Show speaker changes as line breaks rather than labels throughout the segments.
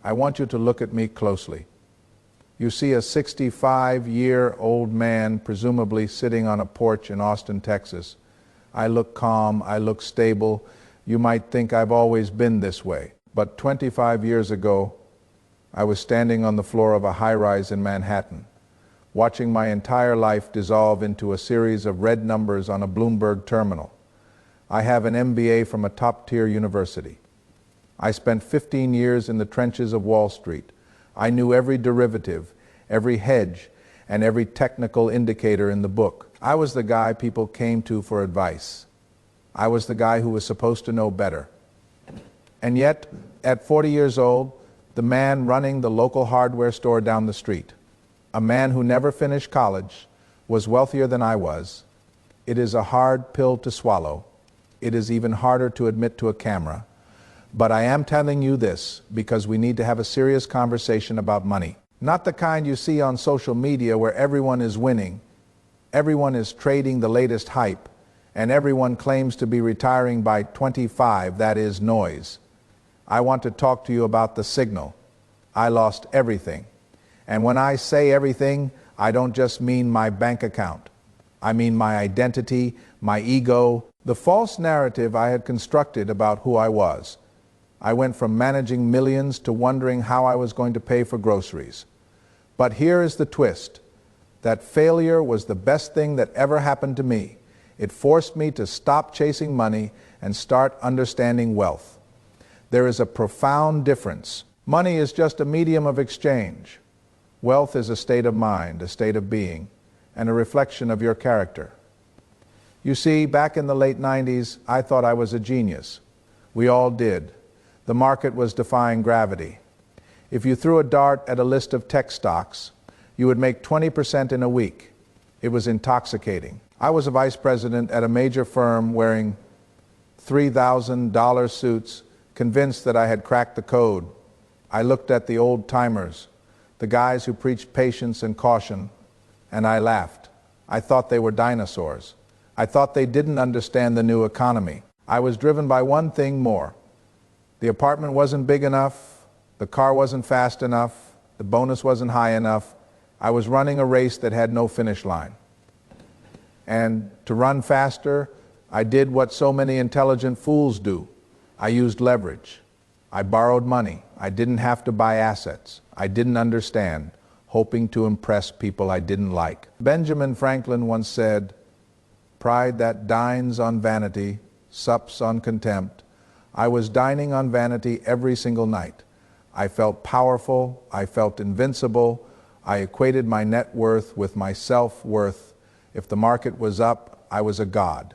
I want you to look at me closely. You see a 65-year-old man presumably sitting on a porch in Austin, Texas. I look calm, I look stable. You might think I've always been this way. But 25 years ago, I was standing on the floor of a high-rise in Manhattan, watching my entire life dissolve into a series of red numbers on a Bloomberg terminal. I have an MBA from a top-tier university. I spent 15 years in the trenches of Wall Street. I knew every derivative, every hedge, and every technical indicator in the book. I was the guy people came to for advice. I was the guy who was supposed to know better. And yet, at 40 years old, the man running the local hardware store down the street, a man who never finished college, was wealthier than I was. It is a hard pill to swallow. It is even harder to admit to a camera. But I am telling you this because we need to have a serious conversation about money. Not the kind you see on social media where everyone is winning, everyone is trading the latest hype, and everyone claims to be retiring by 25, that is noise. I want to talk to you about the signal. I lost everything. And when I say everything, I don't just mean my bank account. I mean my identity, my ego, the false narrative I had constructed about who I was. I went from managing millions to wondering how I was going to pay for groceries. But here is the twist. That failure was the best thing that ever happened to me. It forced me to stop chasing money and start understanding wealth. There is a profound difference. Money is just a medium of exchange. Wealth is a state of mind, a state of being, and a reflection of your character. You see, back in the late 90s, I thought I was a genius. We all did. The market was defying gravity. If you threw a dart at a list of tech stocks, you would make 20% in a week. It was intoxicating. I was a vice president at a major firm wearing $3,000 suits, convinced that I had cracked the code. I looked at the old timers, the guys who preached patience and caution, and I laughed. I thought they were dinosaurs. I thought they didn't understand the new economy. I was driven by one thing more. The apartment wasn't big enough, the car wasn't fast enough, the bonus wasn't high enough. I was running a race that had no finish line. And to run faster, I did what so many intelligent fools do. I used leverage. I borrowed money. I didn't have to buy assets. I didn't understand, hoping to impress people I didn't like. Benjamin Franklin once said, "Pride that dines on vanity, sups on contempt." I was dining on vanity every single night. I felt powerful. I felt invincible. I equated my net worth with my self-worth. If the market was up, I was a god.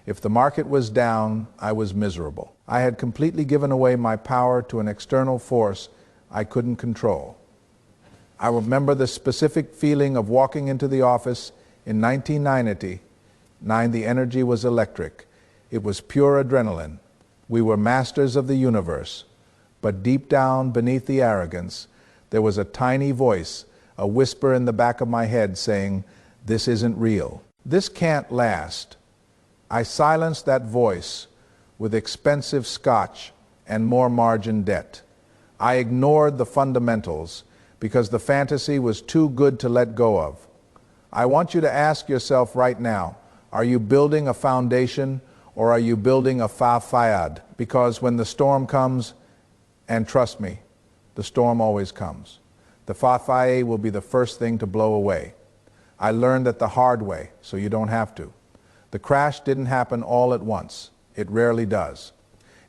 If the market was down, I was miserable. I had completely given away my power to an external force I couldn't control. I remember the specific feeling of walking into the office in 1999. The energy was electric. It was pure adrenaline. We were masters of the universe. But deep down beneath the arrogance, there was a tiny voice, a whisper in the back of my head saying, "This isn't real. This can't last." I silenced that voice with expensive scotch and more margin debt. I ignored the fundamentals because the fantasy was too good to let go of. I want you to ask yourself right now, are you building a foundation or are you building a fayad? Because when the storm comes, and trust me, the storm always comes, the fayad will be the first thing to blow away. I learned that the hard way, so you don't have to. The crash didn't happen all at once. It rarely does.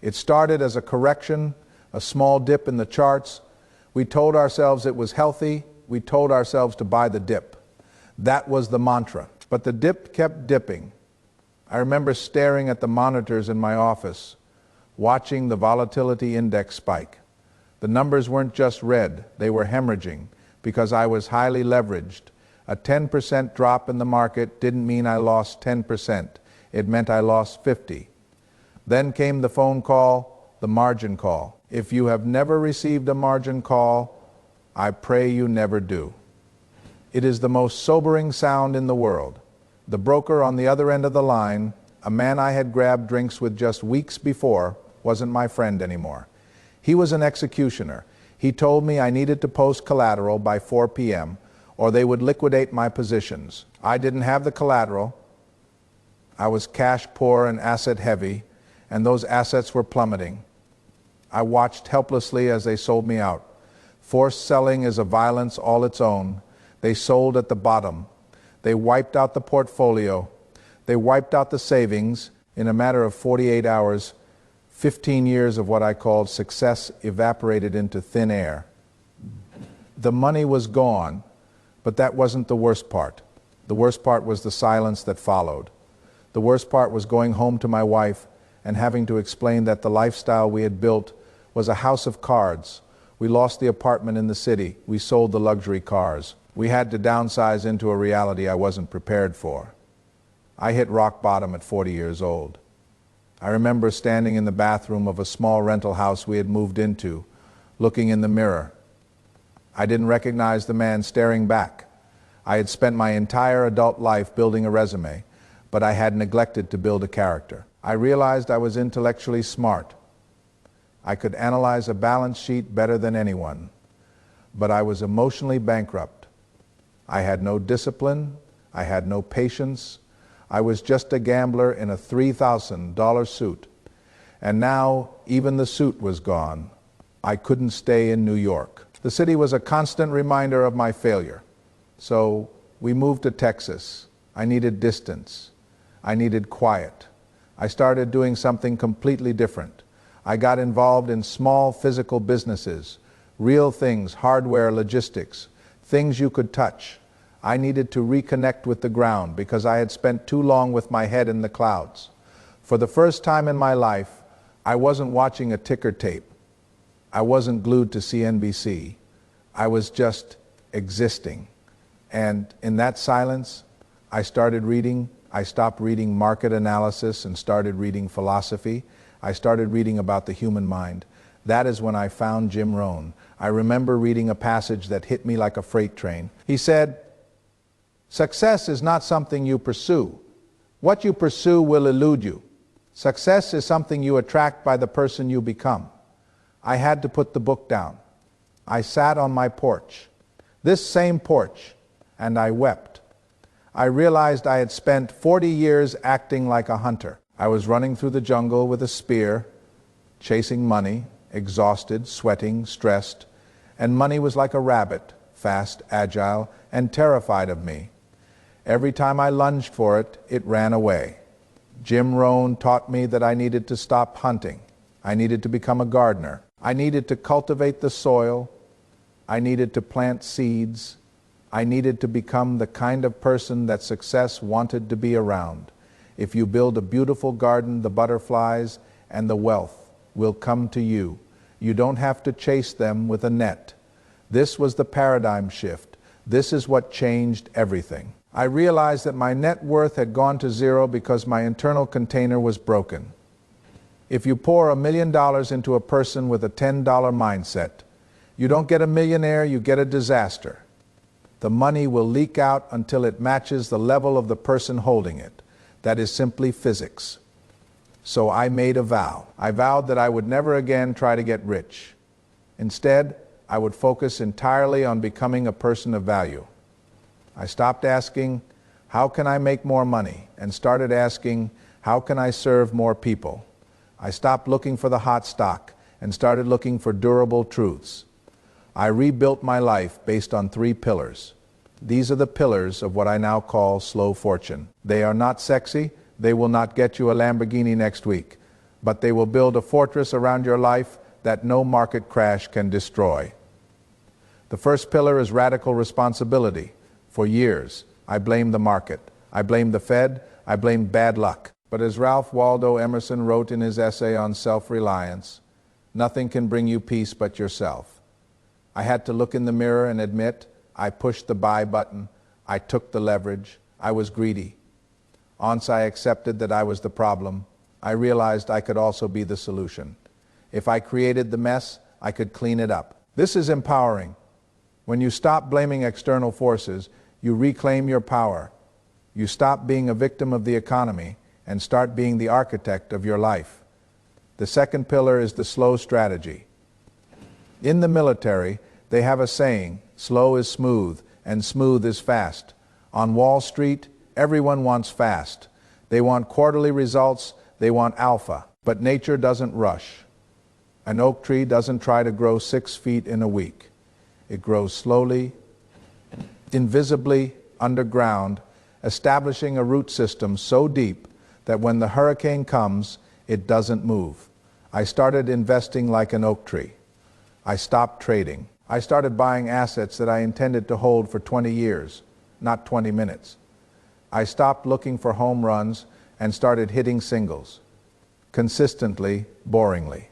It started as a correction, a small dip in the charts. We told ourselves it was healthy. We told ourselves to buy the dip. That was the mantra. But the dip kept dipping. I remember staring at the monitors in my office, watching the volatility index spike. The numbers weren't just red, they were hemorrhaging because I was highly leveraged. A 10% drop in the market didn't mean I lost 10%. It meant I lost 50. Then came the phone call, the margin call. If you have never received a margin call, I pray you never do. It is the most sobering sound in the world. The broker on the other end of the line, a man I had grabbed drinks with just weeks before, wasn't my friend anymore. He was an executioner. He told me I needed to post collateral by 4 p.m. or they would liquidate my positions. I didn't have the collateral. I was cash poor and asset heavy, and those assets were plummeting. I watched helplessly as they sold me out. Forced selling is a violence all its own. They sold at the bottom. They wiped out the portfolio. They wiped out the savings. In a matter of 48 hours, 15 years of what I called success evaporated into thin air. The money was gone, but that wasn't the worst part. The worst part was the silence that followed. The worst part was going home to my wife and having to explain that the lifestyle we had built was a house of cards. We lost the apartment in the city. We sold the luxury cars. We had to downsize into a reality I wasn't prepared for. I hit rock bottom at 40 years old. I remember standing in the bathroom of a small rental house we had moved into, looking in the mirror. I didn't recognize the man staring back. I had spent my entire adult life building a resume, but I had neglected to build a character. I realized I was intellectually smart. I could analyze a balance sheet better than anyone, but I was emotionally bankrupt. I had no discipline. I had no patience. I was just a gambler in a $3,000 suit. And now even the suit was gone. I couldn't stay in New York. The city was a constant reminder of my failure. So we moved to Texas. I needed distance. I needed quiet. I started doing something completely different. I got involved in small physical businesses, real things, hardware, logistics, things you could touch. I needed to reconnect with the ground because I had spent too long with my head in the clouds. For the first time in my life, I wasn't watching a ticker tape. I wasn't glued to CNBC. I was just existing. And in that silence, I started reading. I stopped reading market analysis and started reading philosophy. I started reading about the human mind. That is when I found Jim Rohn. I remember reading a passage that hit me like a freight train. He said, "Success is not something you pursue. What you pursue will elude you. Success is something you attract by the person you become." I had to put the book down. I sat on my porch, this same porch, and I wept. I realized I had spent 40 years acting like a hunter. I was running through the jungle with a spear, chasing money, exhausted, sweating, stressed, and money was like a rabbit, fast, agile, and terrified of me. Every time I lunged for it, it ran away. Jim Rohn taught me that I needed to stop hunting. I needed to become a gardener. I needed to cultivate the soil. I needed to plant seeds. I needed to become the kind of person that success wanted to be around. If you build a beautiful garden, the butterflies and the wealth will come to you. You don't have to chase them with a net. This was the paradigm shift. This is what changed everything. I realized that my net worth had gone to zero because my internal container was broken. If you pour $1 million into a person with a $10 mindset, you don't get a millionaire, you get a disaster. The money will leak out until it matches the level of the person holding it. That is simply physics. So I made a vow. I vowed that I would never again try to get rich. Instead, I would focus entirely on becoming a person of value. I stopped asking, how can I make more money? And started asking, how can I serve more people? I stopped looking for the hot stock and started looking for durable truths. I rebuilt my life based on 3 pillars. These are the pillars of what I now call slow fortune. They are not sexy. They will not get you a Lamborghini next week, but they will build a fortress around your life that no market crash can destroy. The first pillar is radical responsibility. For years, I blamed the market. I blamed the Fed. I blamed bad luck. But as Ralph Waldo Emerson wrote in his essay on self-reliance, nothing can bring you peace but yourself. I had to look in the mirror and admit I pushed the buy button. I took the leverage. I was greedy. Once I accepted that I was the problem, I realized I could also be the solution. If I created the mess, I could clean it up. This is empowering. When you stop blaming external forces, you reclaim your power. You stop being a victim of the economy and start being the architect of your life. The second pillar is the slow strategy. In the military, they have a saying, slow is smooth and smooth is fast. On Wall Street, everyone wants fast. They want quarterly results, they want alpha. But nature doesn't rush. An oak tree doesn't try to grow 6 feet in a week. It grows slowly, invisibly underground, establishing a root system so deep that when the hurricane comes, it doesn't move. I started investing like an oak tree. I stopped trading. I started buying assets that I intended to hold for 20 years, not 20 minutes. I stopped looking for home runs and started hitting singles, consistently, boringly.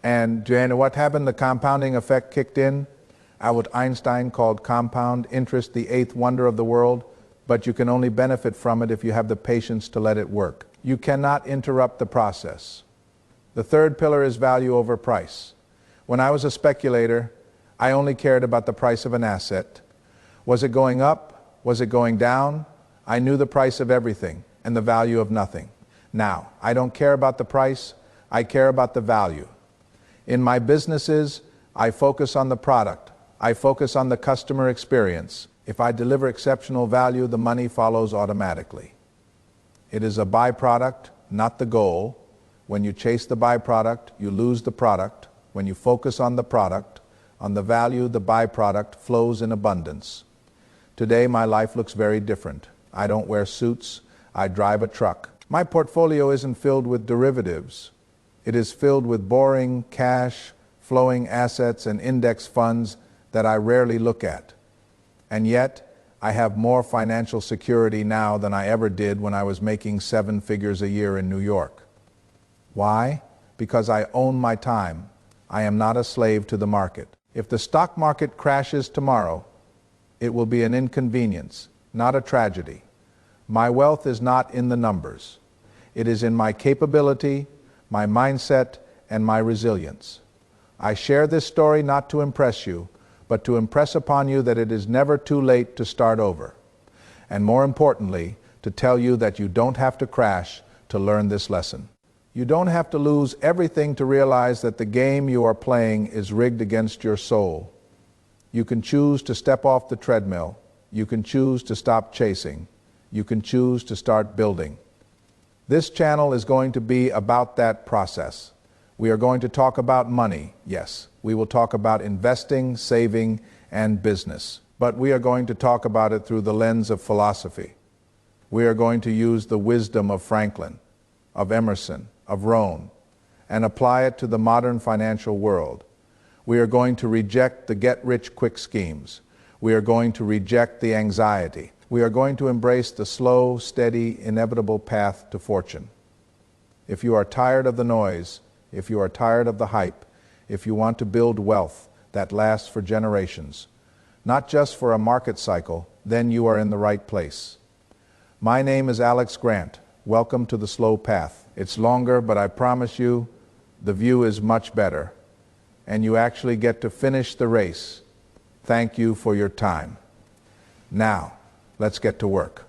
And do you know what happened? The compounding effect kicked in. Albert Einstein called compound interest the eighth wonder of the world, but you can only benefit from it if you have the patience to let it work. You cannot interrupt the process. The third pillar is value over price. When I was a speculator, I only cared about the price of an asset. Was it going up? Was it going down? I knew the price of everything and the value of nothing. Now, I don't care about the price, I care about the value. In my businesses, I focus on the product. I focus on the customer experience. If I deliver exceptional value, the money follows automatically. It is a byproduct, not the goal. When you chase the byproduct, you lose the product. When you focus on the product, on the value, the byproduct flows in abundance. Today, my life looks very different. I don't wear suits. I drive a truck. My portfolio isn't filled with derivatives. It is filled with boring, cash, flowing assets and index funds that I rarely look at. And yet, I have more financial security now than I ever did when I was making 7 figures a year in New York. Why? Because I own my time. I am not a slave to the market. If the stock market crashes tomorrow, it will be an inconvenience, not a tragedy. My wealth is not in the numbers. It is in my capability, my mindset, and my resilience. I share this story not to impress you, but to impress upon you that it is never too late to start over. And more importantly, to tell you that you don't have to crash to learn this lesson. You don't have to lose everything to realize that the game you are playing is rigged against your soul. You can choose to step off the treadmill. You can choose to stop chasing. You can choose to start building. This channel is going to be about that process. We are going to talk about money, yes. We will talk about investing, saving, and business. But we are going to talk about it through the lens of philosophy. We are going to use the wisdom of Franklin, of Emerson, of Rohn, and apply it to the modern financial world. We are going to reject the get-rich-quick schemes. We are going to reject the anxiety. We are going to embrace the slow, steady, inevitable path to fortune. If you are tired of the noise, if you are tired of the hype, if you want to build wealth that lasts for generations, not just for a market cycle, then you are in the right place. My name is Alex Grant. Welcome to the slow path. It's longer, but I promise you, the view is much better, and you actually get to finish the race. Thank you for your time. Now, let's get to work.